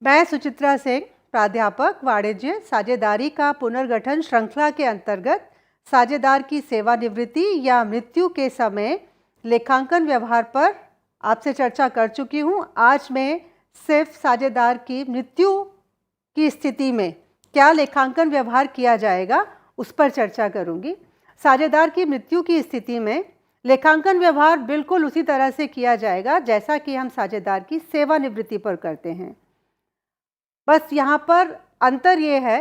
मैं सुचित्रा सिंह, प्राध्यापक वाणिज्य साझेदारी का पुनर्गठन श्रृंखला के अंतर्गत साझेदार की सेवानिवृत्ति या मृत्यु के समय लेखांकन व्यवहार पर आपसे चर्चा कर चुकी हूँ। आज मैं सिर्फ साझेदार की मृत्यु की स्थिति में क्या लेखांकन व्यवहार किया जाएगा उस पर चर्चा करूँगी। साझेदार की मृत्यु की स्थिति में लेखांकन व्यवहार बिल्कुल उसी तरह से किया जाएगा जैसा कि हम साझेदार की सेवानिवृत्ति पर करते हैं। बस यहाँ पर अंतर ये है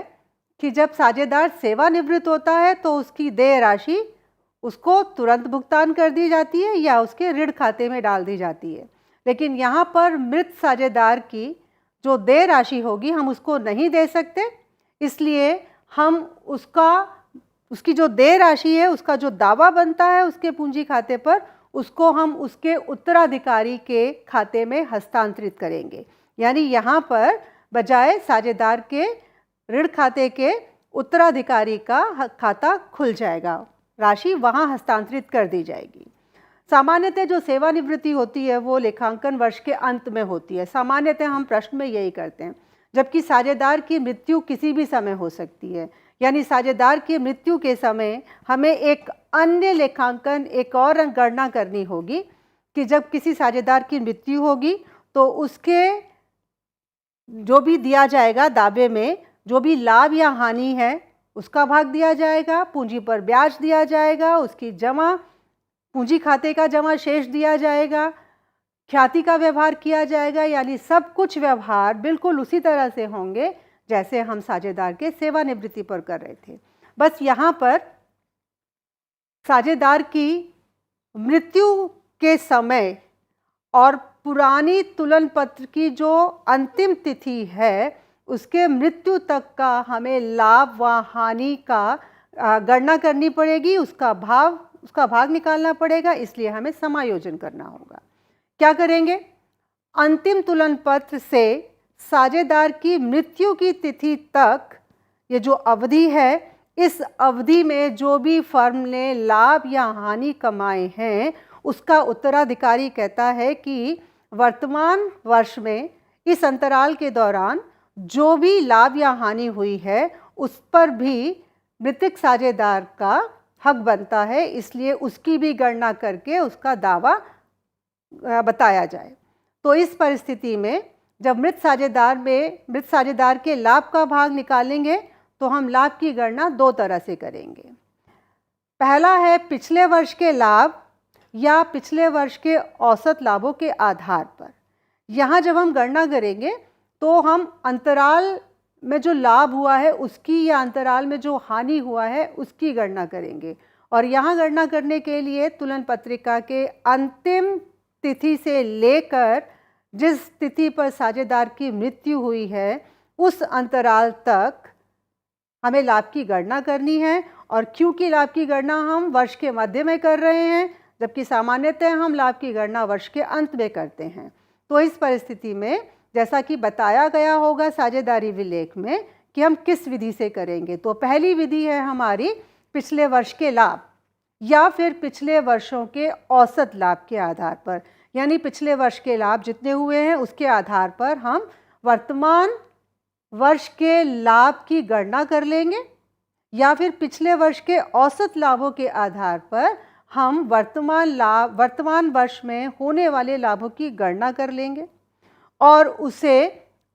कि जब साझेदार सेवानिवृत्त होता है तो उसकी देय राशि उसको तुरंत भुगतान कर दी जाती है या उसके ऋण खाते में डाल दी जाती है। लेकिन यहाँ पर मृत साझेदार की जो देय राशि होगी हम उसको नहीं दे सकते, इसलिए हम उसकी जो देय राशि है, उसका जो दावा बनता है उसके पूंजी खाते पर, उसको हम उसके उत्तराधिकारी के खाते में हस्तांतरित करेंगे। यानी यहाँ पर बजाय साझेदार के ऋण खाते के उत्तराधिकारी का खाता खुल जाएगा, राशि वहाँ हस्तांतरित कर दी जाएगी। सामान्यतः जो सेवानिवृत्ति होती है वो लेखांकन वर्ष के अंत में होती है। सामान्यतः हम प्रश्न में यही करते हैं, जबकि साझेदार की मृत्यु किसी भी समय हो सकती है। यानी साझेदार की मृत्यु के समय हमें एक अन्य लेखांकन, एक और गणना करनी होगी कि जब किसी साझेदार की मृत्यु होगी तो उसके जो भी दिया जाएगा दावे में, जो भी लाभ या हानि है उसका भाग दिया जाएगा, पूंजी पर ब्याज दिया जाएगा, उसकी जमा पूंजी खाते का जमा शेष दिया जाएगा, ख्याति का व्यवहार किया जाएगा। यानी सब कुछ व्यवहार बिल्कुल उसी तरह से होंगे जैसे हम साझेदार के सेवानिवृत्ति पर कर रहे थे। बस यहाँ पर साझेदार की मृत्यु के समय और पुरानी तुलन पत्र की जो अंतिम तिथि है उसके मृत्यु तक का हमें लाभ व हानि का गणना करनी पड़ेगी, उसका भाग निकालना पड़ेगा, इसलिए हमें समायोजन करना होगा। क्या करेंगे? अंतिम तुलन पत्र से साझेदार की मृत्यु की तिथि तक ये जो अवधि है, इस अवधि में जो भी फर्म ने लाभ या हानि कमाए हैं उसका उत्तराधिकारी कहता है कि वर्तमान वर्ष में इस अंतराल के दौरान जो भी लाभ या हानि हुई है उस पर भी मृतक साझेदार का हक बनता है, इसलिए उसकी भी गणना करके उसका दावा बताया जाए। तो इस परिस्थिति में जब मृत साझेदार के लाभ का भाग निकालेंगे तो हम लाभ की गणना दो तरह से करेंगे। पहला है पिछले वर्ष के लाभ या पिछले वर्ष के औसत लाभों के आधार पर। यहाँ जब हम गणना करेंगे तो हम अंतराल में जो लाभ हुआ है उसकी या अंतराल में जो हानि हुआ है उसकी गणना करेंगे। और यहाँ गणना करने के लिए तुलन पत्रिका के अंतिम तिथि से लेकर जिस तिथि पर साझेदार की मृत्यु हुई है उस अंतराल तक हमें लाभ की गणना करनी है। और क्योंकि लाभ की गणना हम वर्ष के मध्य में कर रहे हैं जबकि सामान्यतः हम लाभ की गणना वर्ष के अंत में करते हैं, तो इस परिस्थिति में जैसा कि बताया गया होगा साझेदारी विलेख में कि हम किस विधि से करेंगे। तो पहली विधि है हमारी पिछले वर्ष के लाभ या फिर पिछले वर्षों के औसत लाभ के आधार पर। यानी पिछले वर्ष के लाभ जितने हुए हैं उसके आधार पर हम वर्तमान वर्ष के लाभ की गणना कर लेंगे या फिर पिछले वर्ष के औसत लाभों के आधार पर हम वर्तमान वर्ष में होने वाले लाभों की गणना कर लेंगे और उसे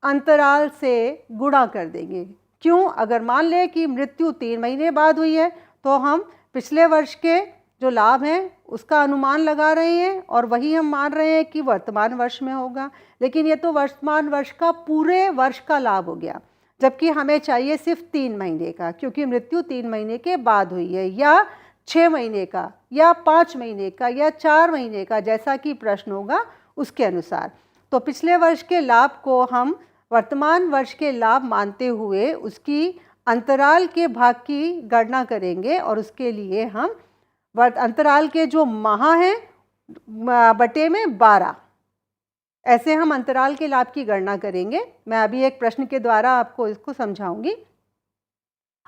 अंतराल से गुणा कर देंगे। क्यों? अगर मान लें कि मृत्यु 3 महीने बाद हुई है तो हम पिछले वर्ष के जो लाभ हैं उसका अनुमान लगा रहे हैं और वही हम मान रहे हैं कि वर्तमान वर्ष में होगा। लेकिन ये तो वर्तमान वर्ष का पूरे वर्ष का लाभ हो गया, जबकि हमें चाहिए सिर्फ 3 महीने का, क्योंकि मृत्यु 3 महीने के बाद हुई है, या 6 महीने का या 5 महीने का या 4 महीने का, जैसा कि प्रश्न होगा उसके अनुसार। तो पिछले वर्ष के लाभ को हम वर्तमान वर्ष के लाभ मानते हुए उसकी अंतराल के भाग की गणना करेंगे और उसके लिए हम अंतराल के जो माह हैं बटे में 12, ऐसे हम अंतराल के लाभ की गणना करेंगे। मैं अभी एक प्रश्न के द्वारा आपको इसको समझाऊंगी।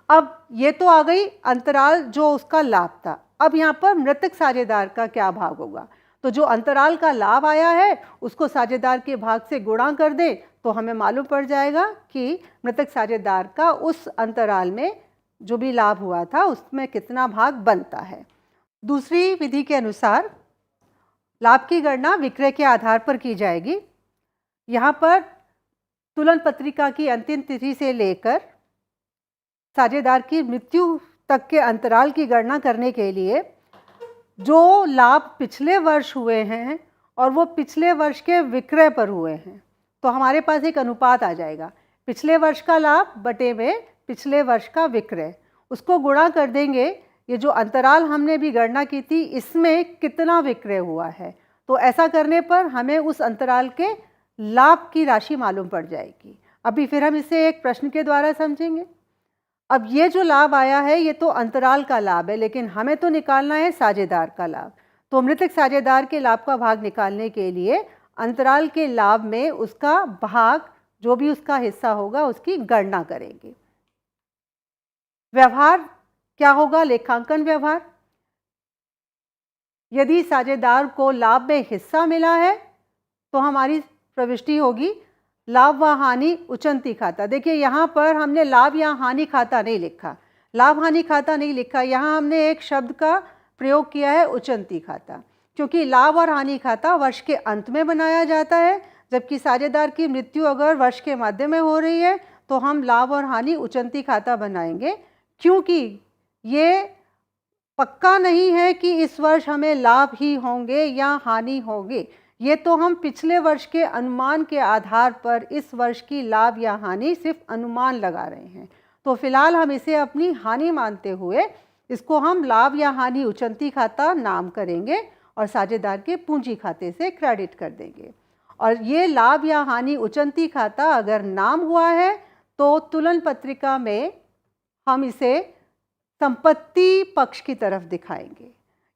अब ये तो आ गई अंतराल जो उसका लाभ था। अब यहाँ पर मृतक साझेदार का क्या भाग होगा? तो जो अंतराल का लाभ आया है उसको साझेदार के भाग से गुणा कर दें तो हमें मालूम पड़ जाएगा कि मृतक साझेदार का उस अंतराल में जो भी लाभ हुआ था उसमें कितना भाग बनता है। दूसरी विधि के अनुसार लाभ की गणना विक्रय के आधार पर की जाएगी। यहाँ पर तुलन पत्रिका की अंतिम तिथि से लेकर साझेदार की मृत्यु तक के अंतराल की गणना करने के लिए जो लाभ पिछले वर्ष हुए हैं और वो पिछले वर्ष के विक्रय पर हुए हैं तो हमारे पास एक अनुपात आ जाएगा, पिछले वर्ष का लाभ बटे में पिछले वर्ष का विक्रय, उसको गुणा कर देंगे। ये जो अंतराल हमने भी गणना की थी इसमें कितना विक्रय हुआ है, तो ऐसा करने पर हमें उस अंतराल के लाभ की राशि मालूम पड़ जाएगी। अभी फिर हम इसे एक प्रश्न के द्वारा समझेंगे। अब ये जो लाभ आया है ये तो अंतराल का लाभ है, लेकिन हमें तो निकालना है साझेदार का लाभ। तो मृतक साझेदार के लाभ का भाग निकालने के लिए अंतराल के लाभ में उसका भाग जो भी उसका हिस्सा होगा उसकी गणना करेंगे। व्यवहार क्या होगा? लेखांकन व्यवहार। यदि साझेदार को लाभ में हिस्सा मिला है तो हमारी प्रविष्टि होगी लाभ व हानि उचंती खाता। देखिए यहाँ पर हमने लाभ या हानि खाता नहीं लिखा, लाभ हानि खाता नहीं लिखा, यहाँ हमने एक शब्द का प्रयोग किया है उचंती खाता, क्योंकि लाभ और हानि खाता वर्ष के अंत में बनाया जाता है, जबकि साझेदार की मृत्यु अगर वर्ष के मध्य में हो रही है तो हम लाभ और हानि उचंती खाता बनाएंगे, क्योंकि ये पक्का नहीं है कि इस वर्ष हमें लाभ ही होंगे या हानि होंगे। ये तो हम पिछले वर्ष के अनुमान के आधार पर इस वर्ष की लाभ या हानि सिर्फ अनुमान लगा रहे हैं। तो फिलहाल हम इसे अपनी हानि मानते हुए इसको हम लाभ या हानि उचंती खाता नाम करेंगे और साझेदार के पूंजी खाते से क्रेडिट कर देंगे। और ये लाभ या हानि उचंती खाता अगर नाम हुआ है तो तुलन पत्रिका में हम इसे संपत्ति पक्ष की तरफ दिखाएंगे।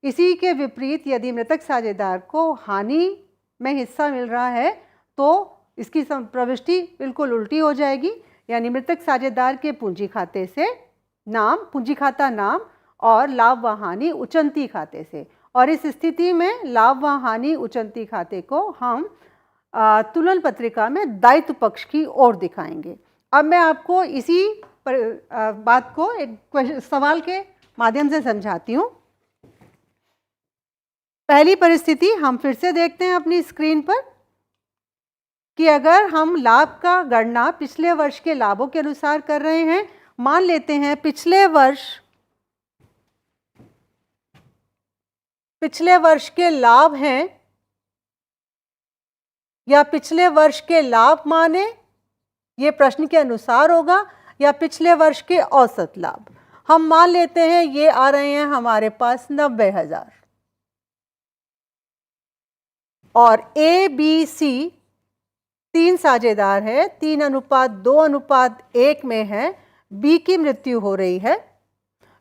इसी के विपरीत यदि मृतक साझेदार को हानि में हिस्सा मिल रहा है तो इसकी प्रविष्टि बिल्कुल उल्टी हो जाएगी, यानी मृतक साझेदार के पूंजी खाते से नाम, पूंजी खाता नाम और लाभ व हानि उचंती खाते से। और इस स्थिति में लाभ व हानि उचंती खाते को हम तुलन पत्रिका में दायित्व पक्ष की ओर दिखाएंगे। अब मैं आपको इसी बात को एक सवाल के माध्यम से समझाती हूँ। पहली परिस्थिति हम फिर से देखते हैं अपनी स्क्रीन पर कि अगर हम लाभ का गणना पिछले वर्ष के लाभों के अनुसार कर रहे हैं, मान लेते हैं पिछले वर्ष के लाभ हैं या पिछले वर्ष के लाभ माने, ये प्रश्न के अनुसार होगा, या पिछले वर्ष के औसत लाभ। हम मान लेते हैं ये आ रहे हैं हमारे पास 90,000 और ए बी सी 3 साझेदार हैं, 3:2:1 में है। बी की मृत्यु हो रही है।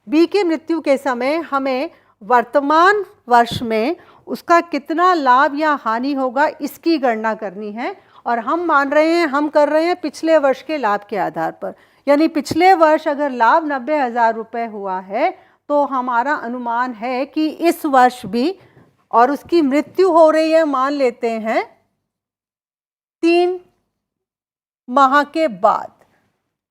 बी की मृत्यु के समय हमें वर्तमान वर्ष में उसका कितना लाभ या हानि होगा इसकी गणना करनी है, और हम कर रहे हैं पिछले वर्ष के लाभ के आधार पर। यानी पिछले वर्ष अगर लाभ 90,000 रुपये हुआ है तो हमारा अनुमान है कि इस वर्ष भी, और उसकी मृत्यु हो रही है मान लेते हैं 3 माह के बाद,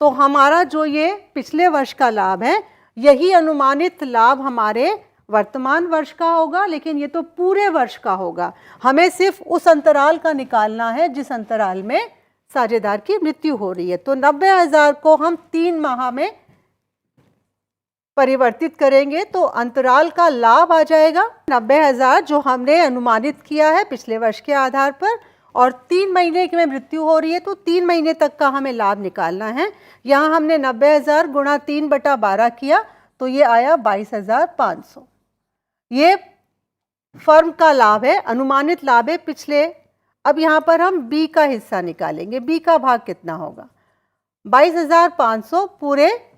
तो हमारा जो ये पिछले वर्ष का लाभ है यही अनुमानित लाभ हमारे वर्तमान वर्ष का होगा, लेकिन ये तो पूरे वर्ष का होगा। हमें सिर्फ उस अंतराल का निकालना है जिस अंतराल में साझेदार की मृत्यु हो रही है। तो 90,000 को हम 3 माह में परिवर्तित करेंगे तो अंतराल का लाभ आ जाएगा 90,000 जो हमने अनुमानित किया है पिछले वर्ष के आधार पर, और 3 महीने में मृत्यु हो रही है तो 3 महीने तक का हमें लाभ निकालना है। यहाँ हमने 90,000 गुणा 3/12 किया तो ये आया 22,500। ये फर्म का लाभ है, अनुमानित लाभ है पिछले। अब यहाँ पर हम बी का हिस्सा निकालेंगे। बी का भाग कितना होगा? 22,500 पूरे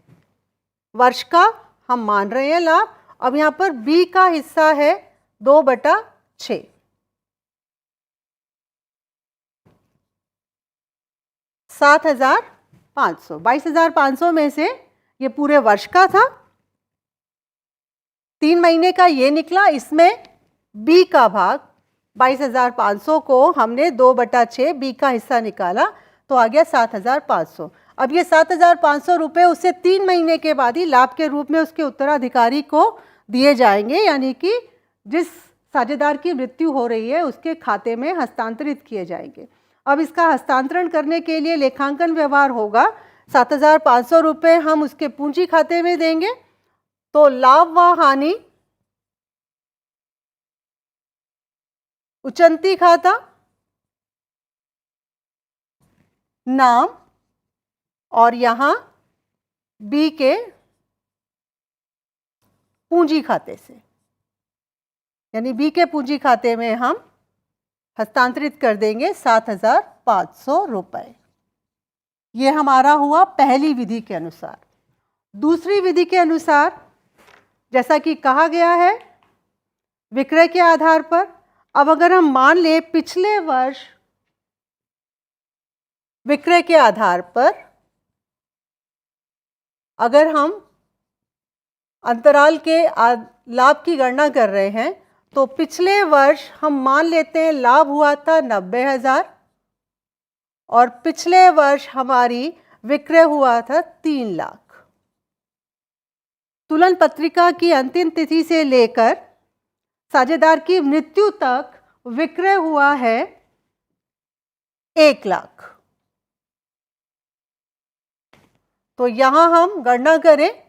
वर्ष का हम मान रहे हैं लाभ। अब यहाँ पर बी का हिस्सा है 2/6। 7,500। 22,500 में से ये पूरे वर्ष का था, 3 महीने का ये निकला, इसमें बी का भाग 22,500 को हमने 2/6 बी का हिस्सा निकाला तो आ गया 7,500। अब ये 7,500 रुपये उससे 3 महीने के बाद ही लाभ के रूप में उसके उत्तराधिकारी को दिए जाएंगे, यानी कि जिस साझेदार की मृत्यु हो रही है उसके खाते में हस्तांतरित किए जाएंगे। अब इसका हस्तांतरण करने के लिए लेखांकन व्यवहार होगा। 7,500 रुपये हम उसके पूंजी खाते में देंगे, तो लाभ व हानि उचंती खाता नाम और यहां बी के पूंजी खाते से, यानी बी के पूंजी खाते में हम हस्तांतरित कर देंगे 7,500 रुपये। ये हमारा हुआ पहली विधि के अनुसार। दूसरी विधि के अनुसार जैसा कि कहा गया है विक्रय के आधार पर, अब अगर हम मान लें पिछले वर्ष विक्रय के आधार पर अगर हम अंतराल के लाभ की गणना कर रहे हैं तो पिछले वर्ष हम मान लेते हैं लाभ हुआ था 90,000 और पिछले वर्ष हमारी विक्रय हुआ था 3 लाख। तुलन पत्रिका की अंतिम तिथि से लेकर साझेदार की मृत्यु तक विक्रय हुआ है 1 लाख। तो यहां हम गणना करें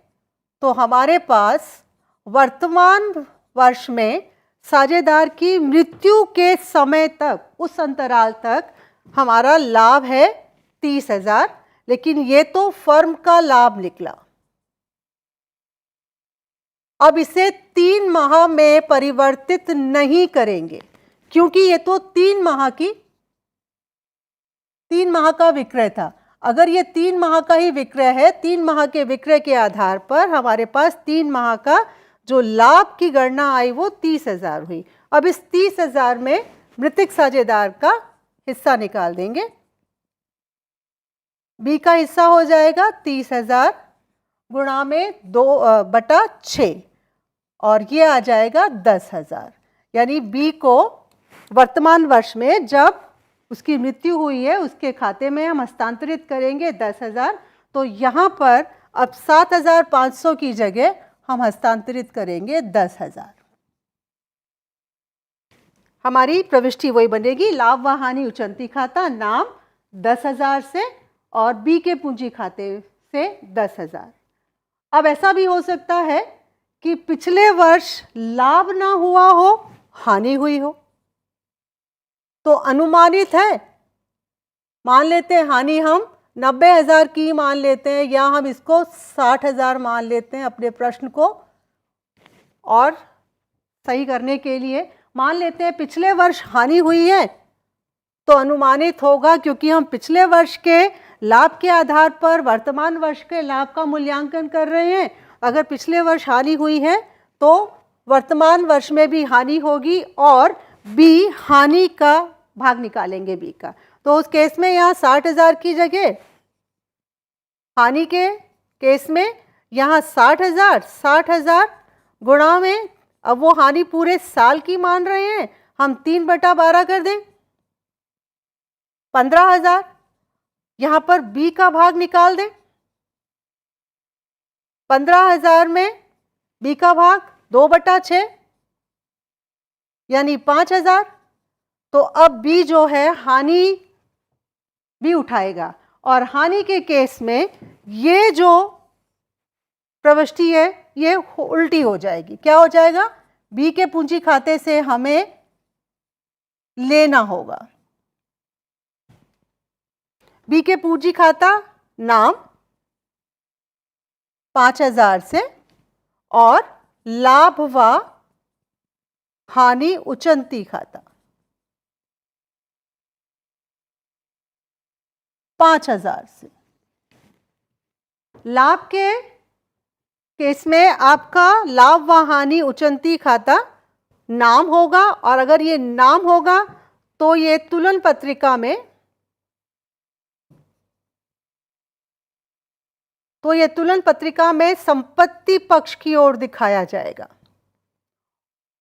तो हमारे पास वर्तमान वर्ष में साझेदार की मृत्यु के समय तक, उस अंतराल तक हमारा लाभ है 30,000, लेकिन ये तो फर्म का लाभ निकला। अब इसे 3 माह में परिवर्तित नहीं करेंगे क्योंकि ये तो 3 माह का विक्रय था। अगर ये 3 माह का ही विक्रय है, 3 माह के विक्रय के आधार पर हमारे पास 3 माह का जो लाभ की गणना आई वो 30,000 हुई। अब इस 30,000 में मृतक साझेदार का हिस्सा निकाल देंगे। बी का हिस्सा हो जाएगा 30,000 गुणा में 2/6 और ये आ जाएगा 10,000। यानी बी को वर्तमान वर्ष में जब उसकी मृत्यु हुई है उसके खाते में हम हस्तांतरित करेंगे 10,000। तो यहाँ पर अब 7,500 की जगह हम हस्तांतरित करेंगे 10,000। हमारी प्रविष्टि वही बनेगी, लाभ व हानि उचंती खाता नाम 10,000 से और बी के पूंजी खाते से 10,000। अब ऐसा भी हो सकता है कि पिछले वर्ष लाभ ना हुआ हो, हानि हुई हो, तो अनुमानित है, मान लेते हैं हानि हम 90,000 की मान लेते हैं या हम इसको 60,000 मान लेते हैं अपने प्रश्न को और सही करने के लिए मान लेते हैं पिछले वर्ष हानि हुई है तो अनुमानित होगा, क्योंकि हम पिछले वर्ष के लाभ के आधार पर वर्तमान वर्ष के लाभ का मूल्यांकन कर रहे हैं। अगर पिछले वर्ष हानि हुई है तो वर्तमान वर्ष में भी हानि होगी और बी हानि का भाग निकालेंगे बी का। तो उस केस में यहाँ 60,000 की जगह, हानि के केस में यहाँ 60,000 गुणा में, अब वो हानि पूरे साल की मान रहे हैं, हम 3/12 कर दें 15,000। यहाँ पर बी का भाग निकाल दें 15,000 में बी का भाग 2/6 यानी 5,000। तो अब बी जो है हानि भी उठाएगा और हानि के केस में ये जो प्रविष्टि है ये उल्टी हो जाएगी। क्या हो जाएगा? बी के पूंजी खाते से हमें लेना होगा। बी के पूंजी खाता नाम 5,000 से और लाभ व हानि उचंती खाता 5,000 से। लाभ के केस में आपका लाभ व हानि उचंती खाता नाम होगा और अगर ये नाम होगा तो ये तुलन पत्रिका में संपत्ति पक्ष की ओर दिखाया जाएगा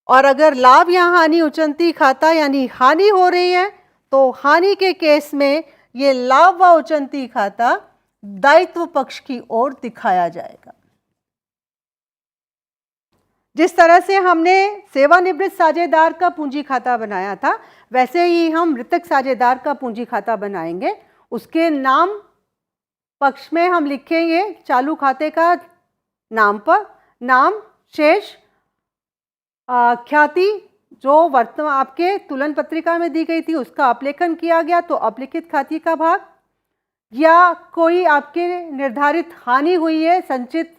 और अगर लाभ या हानि उचंती खाता यानी हानि हो रही है तो हानि के केस में ये लाभ व उचंती खाता दायित्व पक्ष की ओर दिखाया जाएगा। जिस तरह से हमने सेवानिवृत्त साझेदार का पूंजी खाता बनाया था, वैसे ही हम मृतक साझेदार का पूंजी खाता बनाएंगे। उसके नाम पक्ष में हम लिखेंगे चालू खाते का नाम पर नाम, शेष, ख्याति जो वर्तमान आपके तुलन पत्रिका में दी गई थी उसका अपलेखन किया गया तो अपलिखित खाते का भाग, या कोई आपके निर्धारित हानि हुई है, संचित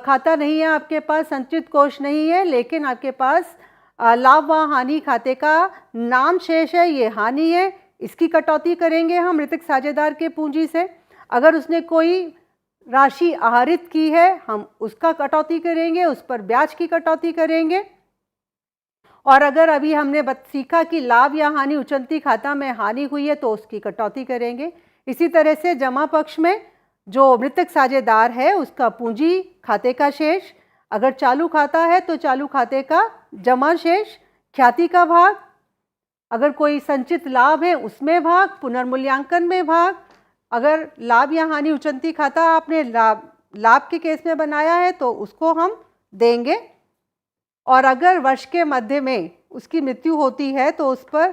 खाता नहीं है आपके पास, संचित कोष नहीं है, लेकिन आपके पास लाभ व हानि खाते का नाम शेष है, ये हानि है, इसकी कटौती करेंगे हम मृतक साझेदार के पूंजी से। अगर उसने कोई राशि आहरित की है हम उसका कटौती करेंगे, उस पर ब्याज की कटौती करेंगे। और अगर अभी हमने सीखा कि लाभ या हानि उचंती खाता में हानि हुई है तो उसकी कटौती करेंगे। इसी तरह से जमा पक्ष में जो मृतक साझेदार है उसका पूंजी खाते का शेष, अगर चालू खाता है तो चालू खाते का जमा शेष, ख्याति का भाग, अगर कोई संचित लाभ है उसमें भाग, पुनर्मूल्यांकन में भाग। अगर लाभ या हानि उचंती खाता आपने लाभ के केस में बनाया है तो उसको हम देंगे। और अगर वर्ष के मध्य में उसकी मृत्यु होती है तो उस पर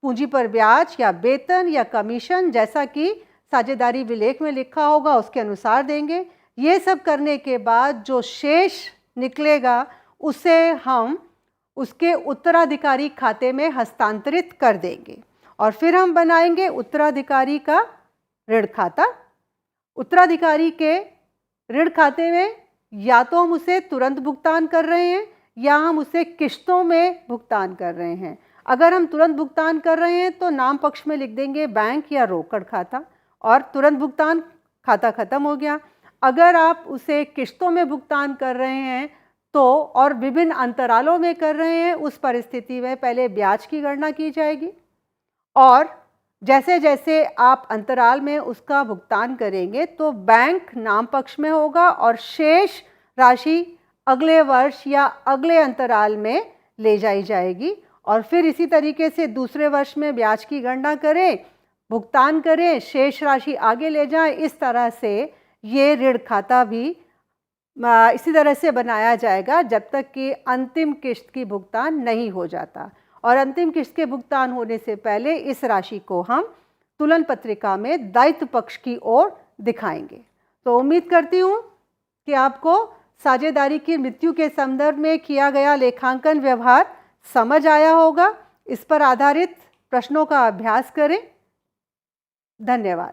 पूंजी पर ब्याज या वेतन या कमीशन जैसा कि साझेदारी विलेख में लिखा होगा उसके अनुसार देंगे। ये सब करने के बाद जो शेष निकलेगा उसे हम उसके उत्तराधिकारी खाते में हस्तांतरित कर देंगे और फिर हम बनाएंगे उत्तराधिकारी का ऋण खाता। उत्तराधिकारी के ऋण खाते में या तो हम उसे तुरंत भुगतान कर रहे हैं या हम उसे किश्तों में भुगतान कर रहे हैं। अगर हम तुरंत भुगतान कर रहे हैं तो नाम पक्ष में लिख देंगे बैंक या रोकड़ खाता और तुरंत भुगतान खाता खत्म हो गया। अगर आप उसे किश्तों में भुगतान कर रहे हैं तो और विभिन्न अंतरालों में कर रहे हैं, उस परिस्थिति में पहले ब्याज की गणना की जाएगी और जैसे जैसे आप अंतराल में उसका भुगतान करेंगे तो बैंक नाम पक्ष में होगा और शेष राशि अगले वर्ष या अगले अंतराल में ले जाई जाएगी। और फिर इसी तरीके से दूसरे वर्ष में ब्याज की गणना करें, भुगतान करें, शेष राशि आगे ले जाएं। इस तरह से ये ऋण खाता भी इसी तरह से बनाया जाएगा जब तक कि अंतिम किश्त की भुगतान नहीं हो जाता। और अंतिम किश्त के भुगतान होने से पहले इस राशि को हम तुलन पत्रिका में दायित्व पक्ष की ओर दिखाएंगे। तो उम्मीद करती हूँ कि आपको साझेदारी की मृत्यु के संदर्भ में किया गया लेखांकन व्यवहार समझ आया होगा। इस पर आधारित प्रश्नों का अभ्यास करें। धन्यवाद।